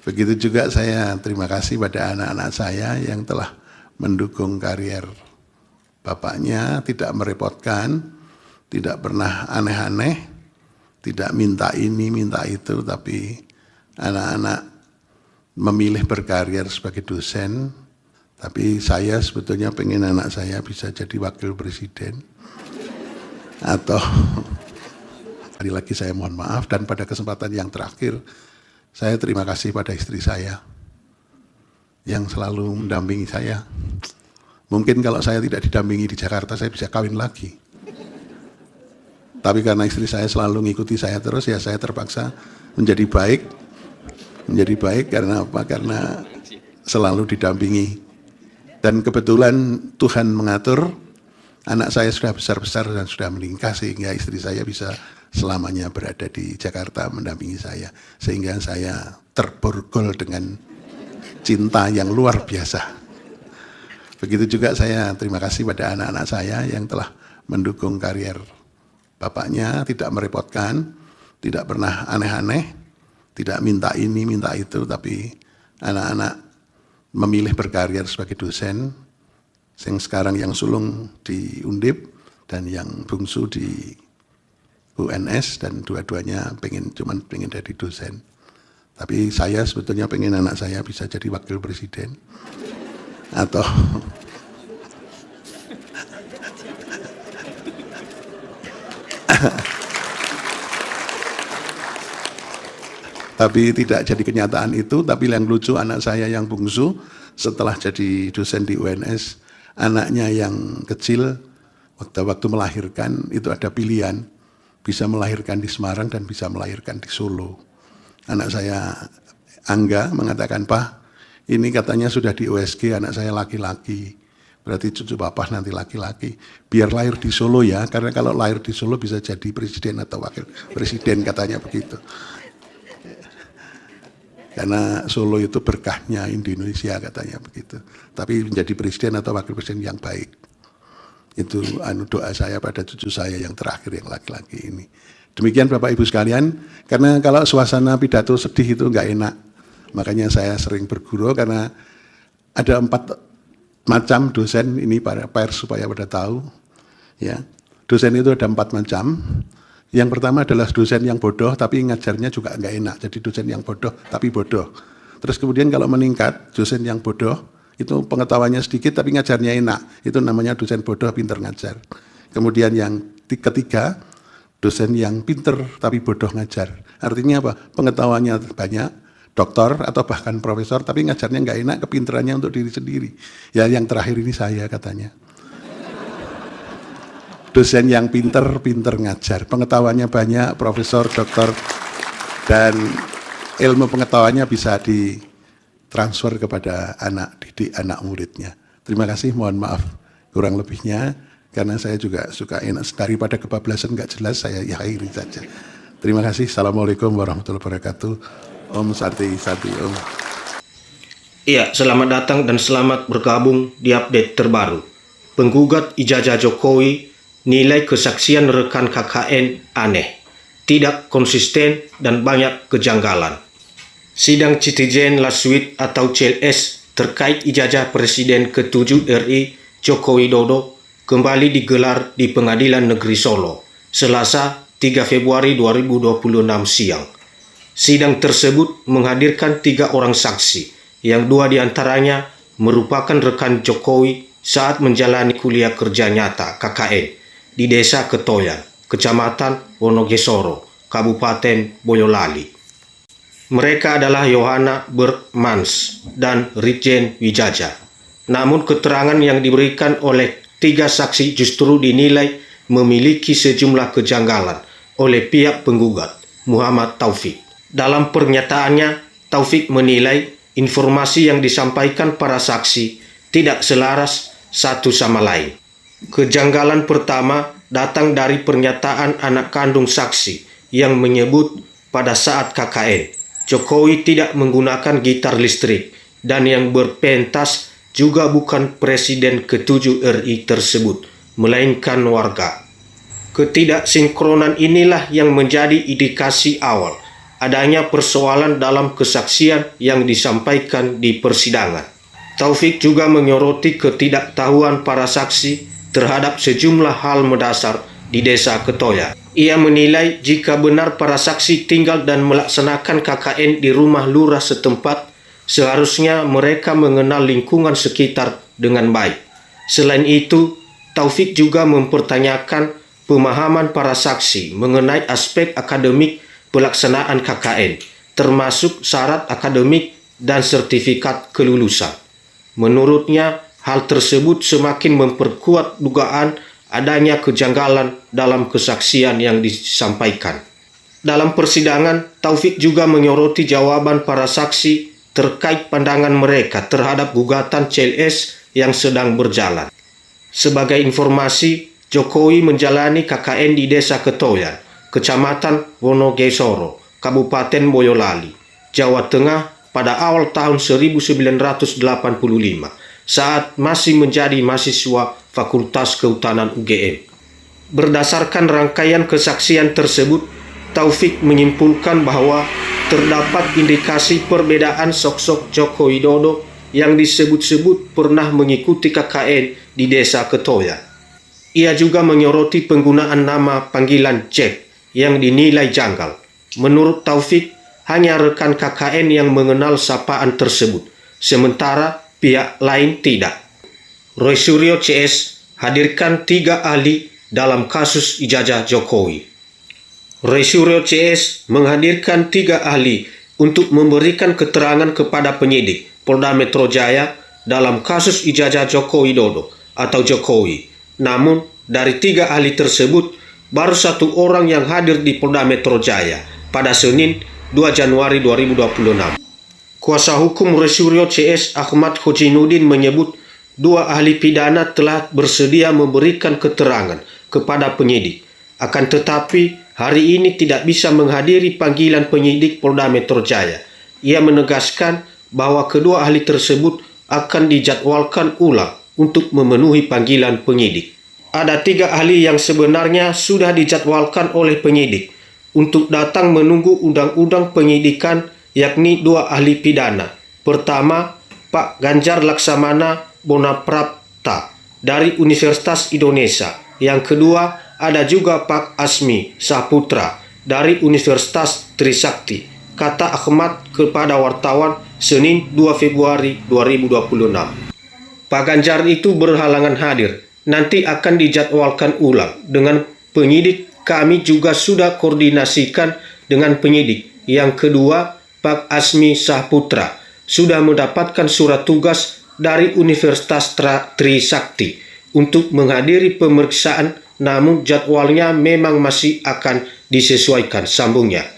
Begitu juga saya terima kasih pada anak-anak saya yang telah mendukung karier bapaknya, tidak merepotkan, tidak pernah aneh-aneh, tidak minta ini, minta itu, tapi anak-anak memilih berkarier sebagai dosen. Tapi saya sebetulnya pengen anak saya bisa jadi wakil presiden. Atau, sekali lagi saya mohon maaf, dan pada kesempatan yang terakhir, saya terima kasih pada istri saya yang selalu mendampingi saya. Mungkin kalau saya tidak didampingi di Jakarta, saya bisa kawin lagi. Tapi karena istri saya selalu mengikuti saya terus, ya saya terpaksa menjadi baik. Menjadi baik karena apa? Karena selalu didampingi. Dan kebetulan Tuhan mengatur, anak saya sudah besar-besar dan sudah menikah, sehingga istri saya bisa selamanya berada di Jakarta mendampingi saya. Sehingga saya terborgol dengan cinta yang luar biasa. Begitu juga saya terima kasih pada anak-anak saya yang telah mendukung karier bapaknya, tidak merepotkan, tidak pernah aneh-aneh, tidak minta ini, minta itu, tapi anak-anak memilih berkarier sebagai dosen, yang sekarang yang sulung di Undip dan yang bungsu di UNS, dan dua-duanya cuman pengen jadi dosen. Tapi saya sebetulnya pengen anak saya bisa jadi wakil presiden. Atau tapi tidak jadi kenyataan itu. Tapi yang lucu, anak saya yang bungsu setelah jadi dosen di UNS, anaknya yang kecil waktu melahirkan itu ada pilihan, bisa melahirkan di Semarang dan bisa melahirkan di Solo. Anak saya Angga mengatakan, "Pak, ini katanya sudah di USG, anak saya laki-laki, berarti cucu bapak nanti laki-laki. Biar lahir di Solo ya, karena kalau lahir di Solo bisa jadi presiden atau wakil presiden," katanya begitu. Karena Solo itu berkahnya Indonesia, katanya begitu. Tapi menjadi presiden atau wakil presiden yang baik. Itu doa saya pada cucu saya yang terakhir yang laki-laki ini. Demikian Bapak Ibu sekalian, karena kalau suasana pidato sedih itu enggak enak. Makanya saya sering bergurau, karena ada 4 macam dosen ini para pers supaya pada tahu. Ya, dosen itu ada 4 macam. Yang pertama adalah dosen yang bodoh tapi ngajarnya juga enggak enak. Jadi dosen yang bodoh tapi bodoh. Terus kemudian kalau meningkat, dosen yang bodoh itu pengetahuannya sedikit tapi ngajarnya enak. Itu namanya dosen bodoh pinter ngajar. Kemudian yang ketiga, dosen yang pinter tapi bodoh ngajar. Artinya apa? Pengetahuannya banyak, doktor atau bahkan profesor, tapi ngajarnya nggak enak, kepinterannya untuk diri sendiri. Ya yang terakhir ini saya katanya. Dosen yang pinter ngajar, pengetahuannya banyak, profesor, doktor, dan ilmu pengetahuannya bisa ditransfer kepada anak didik, anak muridnya. Terima kasih, mohon maaf kurang lebihnya, karena saya juga suka enak, daripada kebablasan nggak jelas, saya akhiri saja. Terima kasih. Assalamualaikum warahmatullahi wabarakatuh. Om Sarti Om. Iya, selamat datang dan selamat bergabung di update terbaru. Penggugat ijazah Jokowi nilai kesaksian rekan KKN aneh, tidak konsisten dan banyak kejanggalan. Sidang Citizen Last Week atau CLS terkait ijazah Presiden ke-7 RI Joko Widodo kembali digelar di Pengadilan Negeri Solo, Selasa 3 Februari 2026 siang. Sidang tersebut menghadirkan 3 orang saksi, yang 2 diantaranya merupakan rekan Jokowi saat menjalani kuliah kerja nyata KKN di Desa Ketoyan, Kecamatan Wonogesoro, Kabupaten Boyolali. Mereka adalah Yohana Bermans dan Ritjen Wijaja. Namun keterangan yang diberikan oleh 3 saksi justru dinilai memiliki sejumlah kejanggalan oleh pihak penggugat, Muhammad Taufik. Dalam pernyataannya, Taufik menilai informasi yang disampaikan para saksi tidak selaras satu sama lain. Kejanggalan pertama datang dari pernyataan anak kandung saksi yang menyebut pada saat KKN, Jokowi tidak menggunakan gitar listrik dan yang berpentas juga bukan Presiden ke-7 RI tersebut, melainkan warga. Ketidaksinkronan inilah yang menjadi indikasi awal adanya persoalan dalam kesaksian yang disampaikan di persidangan. Taufik juga menyoroti ketidaktahuan para saksi terhadap sejumlah hal mendasar di Desa Ketoya. Ia menilai jika benar para saksi tinggal dan melaksanakan KKN di rumah lurah setempat, seharusnya mereka mengenal lingkungan sekitar dengan baik. Selain itu, Taufik juga mempertanyakan pemahaman para saksi mengenai aspek akademik pelaksanaan KKN, termasuk syarat akademik dan sertifikat kelulusan. Menurutnya, hal tersebut semakin memperkuat dugaan adanya kejanggalan dalam kesaksian yang disampaikan. Dalam persidangan, Taufik juga menyoroti jawaban para saksi terkait pandangan mereka terhadap gugatan CLS yang sedang berjalan. Sebagai informasi, Jokowi menjalani KKN di Desa Ketoya, Kecamatan Wonogesoro, Kabupaten Boyolali, Jawa Tengah pada awal tahun 1985 saat masih menjadi mahasiswa Fakultas Kehutanan UGM. Berdasarkan rangkaian kesaksian tersebut, Taufik menyimpulkan bahwa terdapat indikasi perbedaan sosok Joko Widodo yang disebut-sebut pernah mengikuti KKN di Desa Ketoya. Ia juga menyoroti penggunaan nama panggilan Jack yang dinilai janggal. Menurut Taufik, hanya rekan KKN yang mengenal sapaan tersebut, sementara pihak lain tidak. Roy Suryo CS hadirkan 3 ahli dalam kasus ijazah Jokowi. Roy Suryo CS menghadirkan 3 ahli untuk memberikan keterangan kepada penyidik Polda Metro Jaya dalam kasus ijazah Joko Widodo atau Jokowi. Namun, dari 3 ahli tersebut, baru 1 orang yang hadir di Polda Metro Jaya pada Senin 2 Januari 2026. Kuasa hukum Roy Suryo CS Ahmad Hojinuddin menyebut 2 ahli pidana telah bersedia memberikan keterangan kepada penyidik. Akan tetapi, hari ini tidak bisa menghadiri panggilan penyidik Polda Metro Jaya. Ia menegaskan bahwa kedua ahli tersebut akan dijadwalkan ulang untuk memenuhi panggilan penyidik. Ada 3 ahli yang sebenarnya sudah dijadwalkan oleh penyidik untuk datang menunggu undang-undang penyidikan, yakni 2 ahli pidana. Pertama, Pak Ganjar Laksamana Bonaprapta dari Universitas Indonesia. Yang kedua, ada juga Pak Asmi Saputra dari Universitas Trisakti, kata Ahmad kepada wartawan Senin 2 Februari 2026. Pak Ganjar itu berhalangan hadir. Nanti akan dijadwalkan ulang dengan penyidik. Kami juga sudah koordinasikan dengan penyidik. Yang kedua, Pak Asmi Saputra sudah mendapatkan surat tugas dari Universitas Trisakti untuk menghadiri pemeriksaan, namun jadwalnya memang masih akan disesuaikan, sambungnya.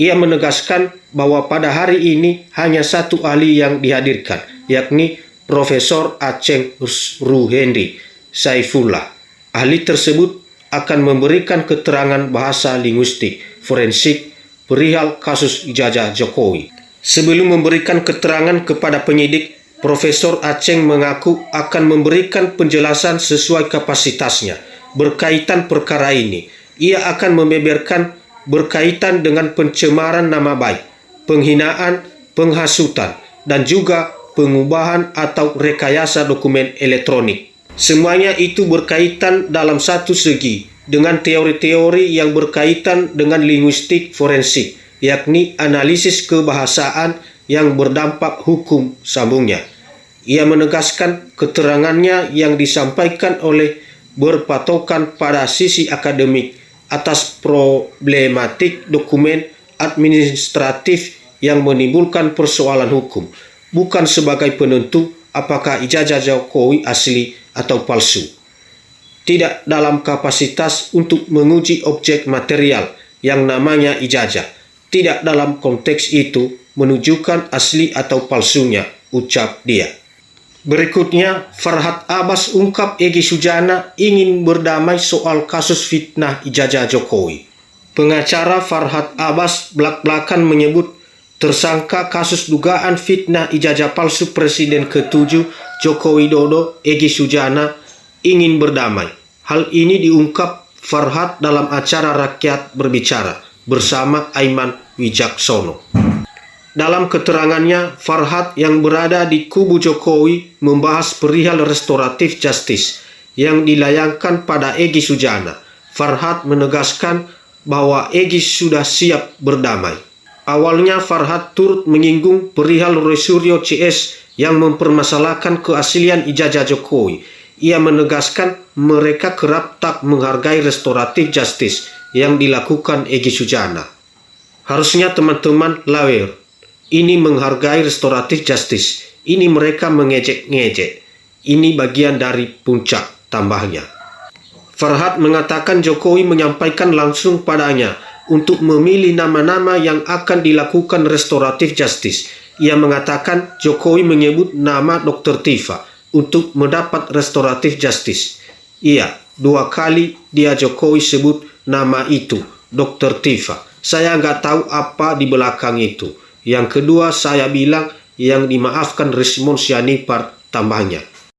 Ia menegaskan bahwa pada hari ini hanya 1 ahli yang dihadirkan, yakni Profesor Aceng Ruhendri Saifullah. Ahli tersebut akan memberikan keterangan bahasa linguistik forensik perihal kasus ijazah Jokowi. Sebelum memberikan keterangan kepada penyidik, Profesor Aceng mengaku akan memberikan penjelasan sesuai kapasitasnya berkaitan perkara ini. Ia akan membeberkan berkaitan dengan pencemaran nama baik, penghinaan, penghasutan, dan juga pengubahan atau rekayasa dokumen elektronik. Semuanya itu berkaitan dalam satu segi dengan teori-teori yang berkaitan dengan linguistik forensik, yakni analisis kebahasaan yang berdampak hukum, sambungnya. Ia menegaskan keterangannya yang disampaikan oleh berpatokan pada sisi akademik atas problematik dokumen administratif yang menimbulkan persoalan hukum, bukan sebagai penentu apakah ijazah Jokowi asli atau palsu. Tidak dalam kapasitas untuk menguji objek material yang namanya ijazah. Tidak dalam konteks itu menunjukkan asli atau palsunya, ucap dia. Berikutnya, Farhad Abbas ungkap Egy Sujana ingin berdamai soal kasus fitnah ijazah Jokowi. Pengacara Farhad Abbas belak-belakan menyebut tersangka kasus dugaan fitnah ijazah palsu Presiden ke-7 Joko Widodo, Egy Sujana, ingin berdamai. Hal ini diungkap Farhad dalam acara Rakyat Berbicara bersama Aiman Wicaksono. Dalam keterangannya, Farhad yang berada di kubu Jokowi membahas perihal restoratif justice yang dilayangkan pada Egy Sujana. Farhad menegaskan bahwa Egy sudah siap berdamai. Awalnya Farhad turut menyinggung perihal Rosario CS yang mempermasalahkan keaslian ijazah Jokowi. Ia menegaskan mereka kerap tak menghargai restoratif justice yang dilakukan Egy Sujana. Harusnya teman-teman lawyer ini menghargai restoratif justice. Ini mereka mengejek-ngejek. Ini bagian dari puncak, tambahnya. Farhad mengatakan Jokowi menyampaikan langsung padanya untuk memilih nama-nama yang akan dilakukan restoratif justice. Ia mengatakan Jokowi menyebut nama Dr. Tifa untuk mendapat restoratif justice. Iya, 2 kali dia Jokowi sebut nama itu, Dr. Tifa. Saya nggak tahu apa di belakang itu. Yang kedua saya bilang yang dimaafkan Rismon Sianipar, tambahnya.